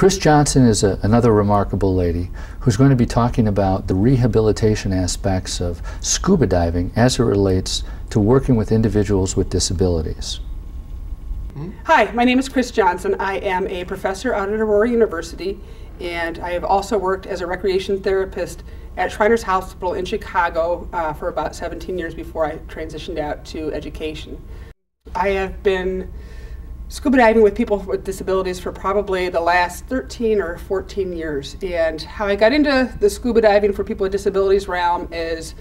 Chris Johnson is another remarkable lady who's going to be talking about the rehabilitation aspects of scuba diving as it relates to working with individuals with disabilities. Hi, my name is Chris Johnson. I am a professor out at Aurora University, and I have also worked as a recreation therapist at Shriners Hospital in Chicago for about 17 years before I transitioned out to education. I have been scuba diving with people with disabilities for probably the last 13 or 14 years. And how I got into the scuba diving for people with disabilities realm is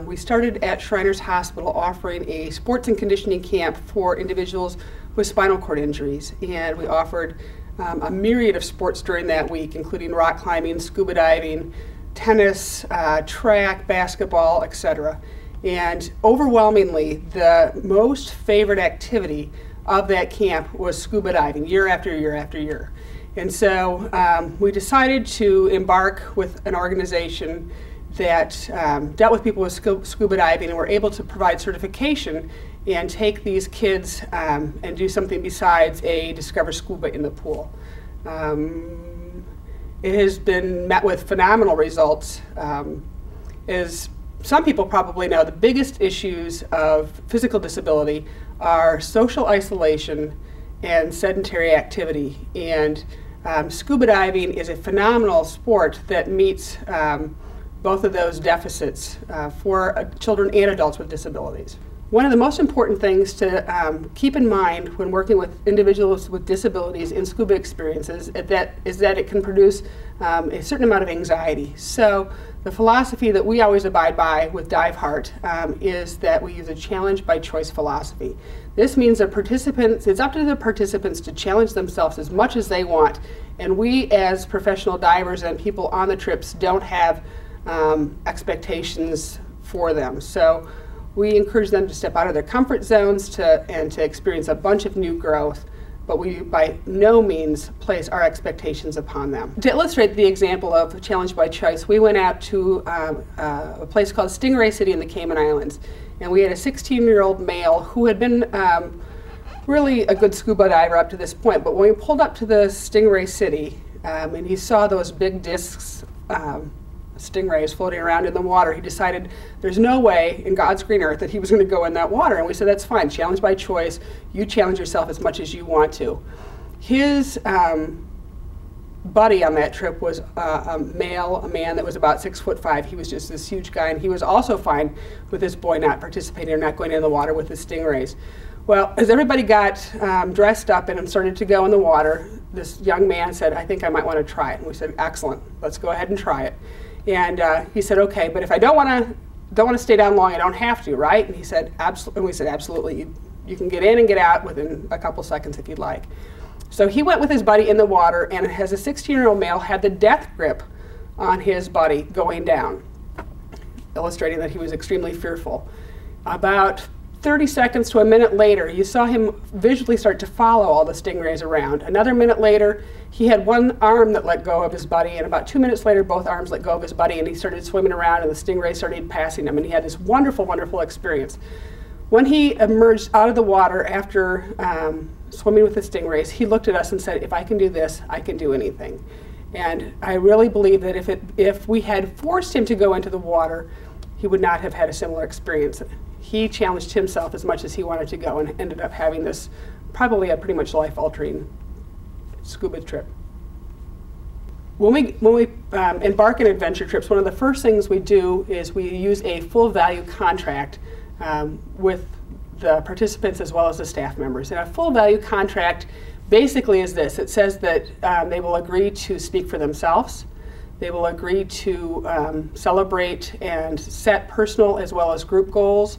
we started at Shriners Hospital offering a sports and conditioning camp for individuals with spinal cord injuries. And we offered a myriad of sports during that week, including rock climbing, scuba diving, tennis, track, basketball, etc. And overwhelmingly, the most favorite activity of that camp was scuba diving, year after year after year. And so we decided to embark with an organization that dealt with people with scuba diving, and were able to provide certification and take these kids and do something besides a Discover Scuba in the pool. It has been met with phenomenal results. As some people probably know, the biggest issues of physical disability are social isolation and sedentary activity. And scuba diving is a phenomenal sport that meets both of those deficits for children and adults with disabilities. One of the most important things to keep in mind when working with individuals with disabilities in scuba experiences is that it can produce a certain amount of anxiety. So the philosophy that we always abide by with Diveheart is that we use a challenge by choice philosophy. This means that it's up to the participants to challenge themselves as much as they want, and we as professional divers and people on the trips don't have expectations for them. So we encourage them to step out of their comfort zones and to experience a bunch of new growth, but we by no means place our expectations upon them. To illustrate the example of challenge by choice, we went out to a place called Stingray City in the Cayman Islands, and we had a 16-year-old male who had been really a good scuba diver up to this point, but when we pulled up to the Stingray City and he saw those big discs stingrays floating around in the water, he decided there's no way in God's green earth that he was going to go in that water. And we said, that's fine, challenge by choice. You challenge yourself as much as you want to. His buddy on that trip was a man that was about 6'5". He was just this huge guy, and he was also fine with this boy not participating or not going in the water with the stingrays. Well, as everybody got dressed up and started to go in the water, this young man said, I think I might want to try it. And we said, excellent, let's go ahead and try it. And he said, okay, but if I don't want to stay down long, I don't have to, right? And he said, absolutely. And we said, absolutely. You can get in and get out within a couple seconds if you'd like. So he went with his buddy in the water, and as a 16-year-old male had the death grip on his buddy going down, illustrating that he was extremely fearful. About 30 seconds to a minute later, you saw him visually start to follow all the stingrays around. Another minute later, he had one arm that let go of his buddy, and about 2 minutes later, both arms let go of his buddy, and he started swimming around, and the stingrays started passing him, and he had this wonderful, wonderful experience. When he emerged out of the water after swimming with the stingrays, he looked at us and said, if I can do this, I can do anything. And I really believe that if we had forced him to go into the water, he would not have had a similar experience. He challenged himself as much as he wanted to go, and ended up having this probably a pretty much life-altering scuba trip. When we embark on adventure trips, one of the first things we do is we use a full value contract with the participants as well as the staff members. And a full value contract basically is this. It says that they will agree to speak for themselves. They will agree to celebrate and set personal as well as group goals,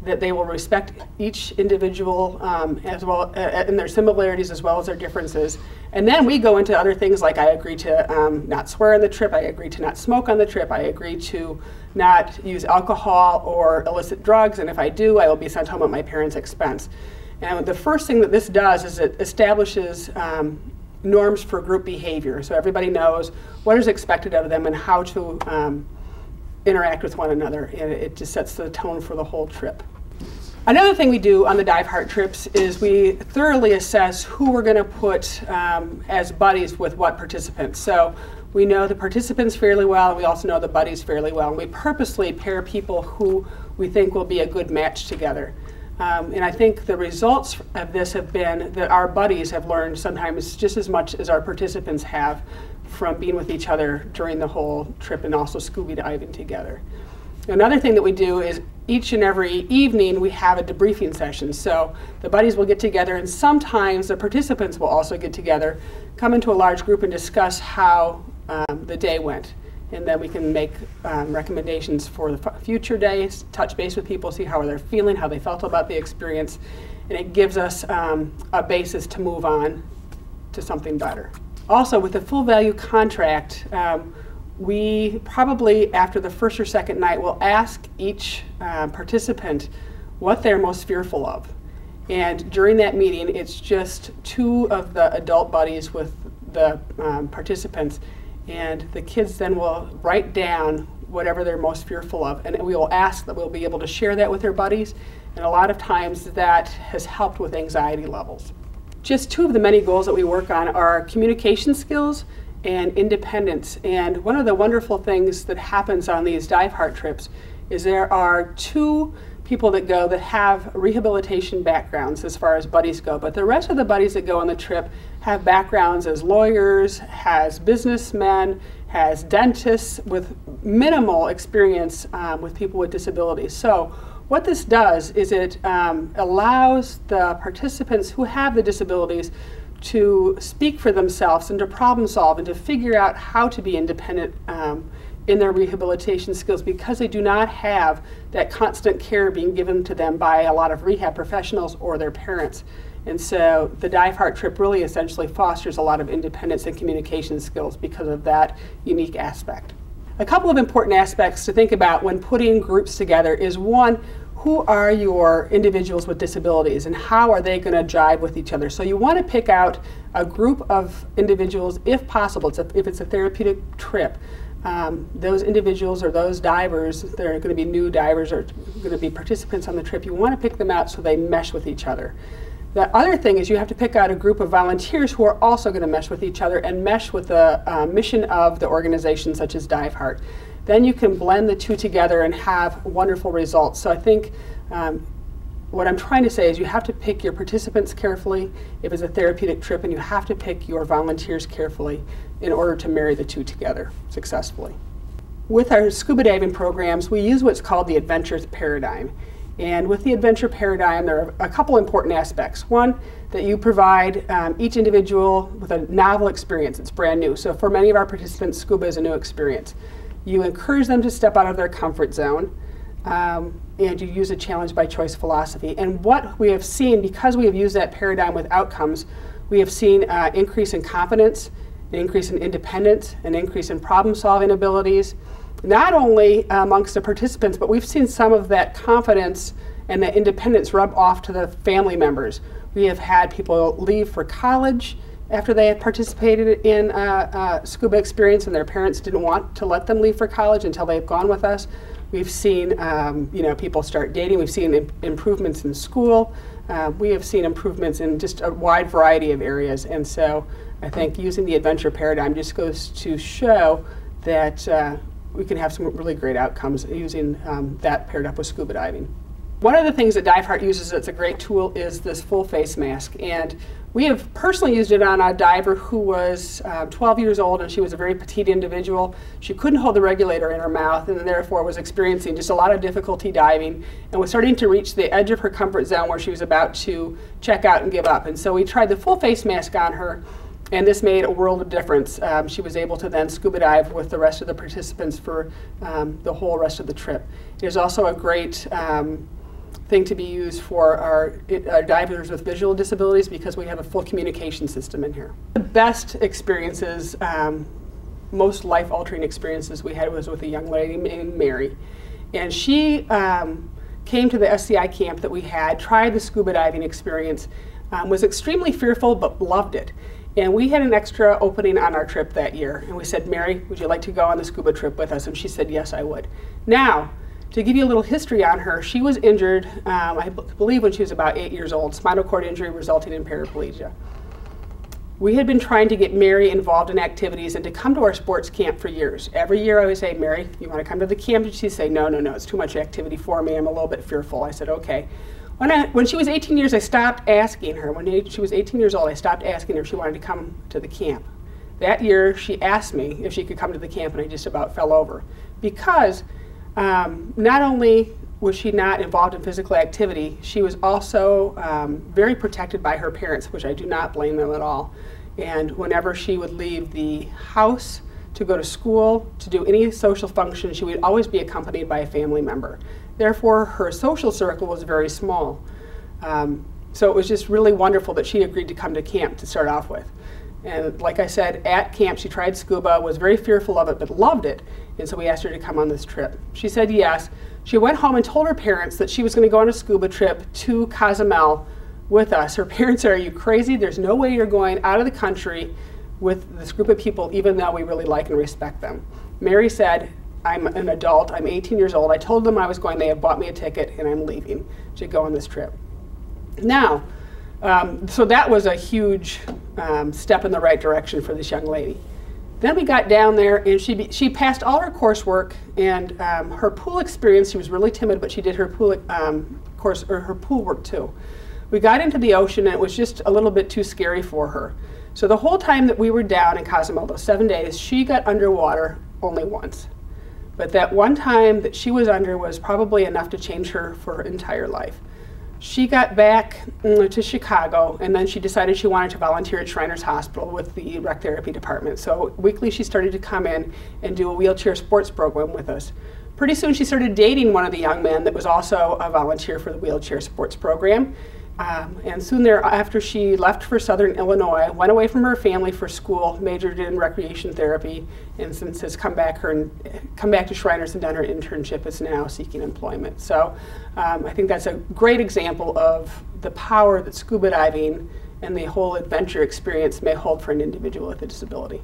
that they will respect each individual as well in their similarities as well as their differences. And then we go into other things like I agree to not swear on the trip, I agree to not smoke on the trip, I agree to not use alcohol or illicit drugs, and if I do, I will be sent home at my parents' expense. And the first thing that this does is it establishes norms for group behavior, so everybody knows what is expected of them and how to interact with one another, and it just sets the tone for the whole trip. Another thing we do on the Diveheart trips is we thoroughly assess who we're going to put as buddies with what participants. So we know the participants fairly well, and we also know the buddies fairly well. And we purposely pair people who we think will be a good match together. And I think the results of this have been that our buddies have learned sometimes just as much as our participants have from being with each other during the whole trip and also scuba diving together. Another thing that we do is each and every evening we have a debriefing session. So the buddies will get together, and sometimes the participants will also get together, come into a large group and discuss how the day went. And then we can make recommendations for the future days, touch base with people, see how they're feeling, how they felt about the experience, and it gives us a basis to move on to something better. Also, with the full value contract, we probably, after the first or second night, will ask each participant what they're most fearful of. And during that meeting, it's just two of the adult buddies with the participants. And the kids then will write down whatever they're most fearful of. And we will ask that we'll be able to share that with their buddies. And a lot of times that has helped with anxiety levels. Just two of the many goals that we work on are communication skills and independence. And one of the wonderful things that happens on these Diveheart trips is there are two people that go that have rehabilitation backgrounds as far as buddies go, but the rest of the buddies that go on the trip have backgrounds as lawyers, as businessmen, as dentists with minimal experience with people with disabilities. So what this does is it allows the participants who have the disabilities to speak for themselves and to problem solve and to figure out how to be independent in their rehabilitation skills, because they do not have that constant care being given to them by a lot of rehab professionals or their parents. And so the Diveheart trip really essentially fosters a lot of independence and communication skills because of that unique aspect. A couple of important aspects to think about when putting groups together is, one, who are your individuals with disabilities and how are they going to jive with each other? So you want to pick out a group of individuals, if possible, if it's a therapeutic trip. Those individuals or those divers, they're going to be new divers or going to be participants on the trip, you want to pick them out so they mesh with each other. The other thing is you have to pick out a group of volunteers who are also going to mesh with each other and mesh with the mission of the organization, such as Diveheart. Then you can blend the two together and have wonderful results. So I think what I'm trying to say is you have to pick your participants carefully if it's a therapeutic trip, and you have to pick your volunteers carefully in order to marry the two together successfully. With our scuba diving programs, we use what's called the adventure paradigm. And with the adventure paradigm, there are a couple important aspects. One, that you provide each individual with a novel experience. It's brand new. So for many of our participants, scuba is a new experience. You encourage them to step out of their comfort zone, and you use a challenge by choice philosophy. And what we have seen, because we have used that paradigm with outcomes, we have seen an increase in confidence, an increase in independence, an increase in problem-solving abilities, not only amongst the participants, but we've seen some of that confidence and that independence rub off to the family members. We have had people leave for college after they had participated in a scuba experience, and their parents didn't want to let them leave for college until they've gone with us. We've seen people start dating. We've seen improvements in school. We have seen improvements in just a wide variety of areas. And so I think using the adventure paradigm just goes to show that we can have some really great outcomes using that paired up with scuba diving. One of the things that Diveheart uses that's a great tool is this full face mask. And we have personally used it on a diver who was 12 years old, and she was a very petite individual. She couldn't hold the regulator in her mouth, and therefore was experiencing just a lot of difficulty diving and was starting to reach the edge of her comfort zone where she was about to check out and give up. And so we tried the full face mask on her, and this made a world of difference. She was able to then scuba dive with the rest of the participants for the whole rest of the trip. It is also a great thing to be used for our divers with visual disabilities, because we have a full communication system in here. The best experiences, most life-altering experiences we had was with a young lady named Mary. And she came to the SCI camp that we had, tried the scuba diving experience, was extremely fearful but loved it. And we had an extra opening on our trip that year, and we said, Mary, would you like to go on the scuba trip with us? And she said, yes, I would. Now, To give you a little history on her, she was injured, I believe when she was about 8 years old, spinal cord injury resulting in paraplegia. We had been trying to get Mary involved in activities and to come to our sports camp for years. Every year I would say, Mary, you want to come to the camp? And she'd say, no, no, no, it's too much activity for me. I'm a little bit fearful. I said, okay. When she was 18 years, I stopped asking her. When she was 18 years old, I stopped asking her if she wanted to come to the camp. That year, she asked me if she could come to the camp, and I just about fell over. Because not only was she not involved in physical activity, she was also very protected by her parents, which I do not blame them at all. And whenever she would leave the house to go to school, to do any social function, she would always be accompanied by a family member. Therefore, her social circle was very small. So it was just really wonderful that she agreed to come to camp to start off with. And like I said, at camp she tried scuba, was very fearful of it, but loved it. And so we asked her to come on this trip. She said yes. She went home and told her parents that she was going to go on a scuba trip to Cozumel with us. Her parents said, are you crazy? There's no way you're going out of the country with this group of people, even though we really like and respect them. Mary said, I'm an adult, I'm 18 years old. I told them I was going, they have bought me a ticket, and I'm leaving to go on this trip. Now, so that was a huge step in the right direction for this young lady. Then we got down there, and she passed all her coursework, and her pool experience, she was really timid, but she did her pool her pool work too. We got into the ocean, and it was just a little bit too scary for her. So the whole time that we were down in Cozumel, those 7 days, she got underwater only once. But that one time that she was under was probably enough to change her for her entire life. She got back to Chicago, and then she decided she wanted to volunteer at Shriners Hospital with the rec therapy department. So weekly she started to come in and do a wheelchair sports program with us. Pretty soon she started dating one of the young men that was also a volunteer for the wheelchair sports program. And soon thereafter, she left for Southern Illinois, went away from her family for school, majored in recreation therapy, and since has come back to Shriners and done her internship, is now seeking employment. So I think that's a great example of the power that scuba diving and the whole adventure experience may hold for an individual with a disability.